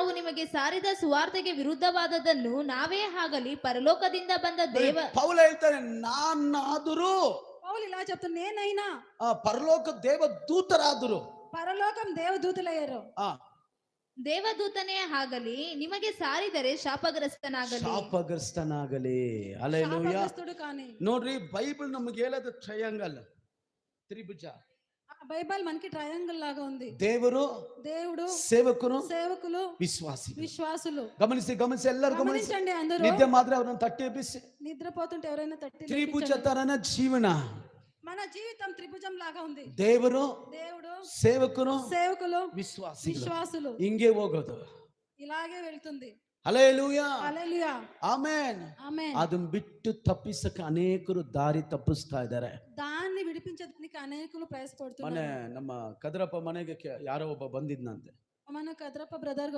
ನಾವು ನಿಮಗೆ ಸಾರಿದ ಸುವಾರ್ತೆಗೆ ವಿರುದ್ಧವಾದದನ್ನು ನಾವೇ ಆಗಲಿ ಪರಲೋಕದಿಂದ ಬಂದ ದೇವ ಪೌಲ ಹೇಳ್ತಾನೆ, ನಾನಾದರೂ పౌలు ఇలా చెప్తున్నా, నేనైనా పరలోక దేవ దూతరాదురు పరలోకం దేవదూతలయ్యారు. ದೇವದೂತನೇ ಆಗಲಿ ನಿಮಗೆ ಸಾರಿದರೆ ಶಾಪಗ್ರಸ್ತನಾಗಲಿ. ಹಲ್ಲೆಲೂಯಾ. ಶಾಪಗ್ರಸ್ತುಡು ಕಾಣಿ. ನೋಡ್ರಿ, ಬೈಬಲ್ ನಮಗೆ ಹೇಳೋದು ಟ್ರಯಾಂಗಲ್, ತ್ರಿಭುಜ. బైబిల్ మనకి ట్రయాంగిల్ లాగా ఉంది. దేవుడు, సేవకులు, విశ్వాసులు. గమనిసి ಎಲ್ಲರೂ గమనించండి. అందరూ ನಿದ್ದೆ ಮಾಡಿದ್ರೆ ಅವರನ್ನು ತಟ್ಟಿ ಎಬ್ಬಿಸಿ. నిద్రపోతుంటే ఎవరైనా తట్టి ತ್ರಿಭುಜ ತರನ ಜೀವನ. మన జీవితం త్రిభుజం లాగా ఉంది. దేవుడు, సేవకులు, విశ్వాసులు. ಹಿಂಗೆ ಹೋಗೋದು, ఇలాగే వెళ్తుంది. హల్లెలూయా, హల్లెలూయా, ಆಮೆನ್, ಆಮೆನ್. ಅದನ್ನ ಬಿಟ್ಟು ತಪ್ಪಿಸಕ್ಕೆ ಅನೇಕರು ದಾರಿ ತಪ್ಪಿಸ್ತಾ ಇದ್ದಾರೆ. దాన్ని విడిపించడానికి అనేకులు ప్రయాసపడుతున్నారు. ನಮ್ಮ ಕದ್ರಪ್ಪ ಮನೆಗೆ ಯಾರೋ ಒಬ್ಬ ಬಂದಿದ್ನಂತೆ. మన కద్రప్ప బ్రదర్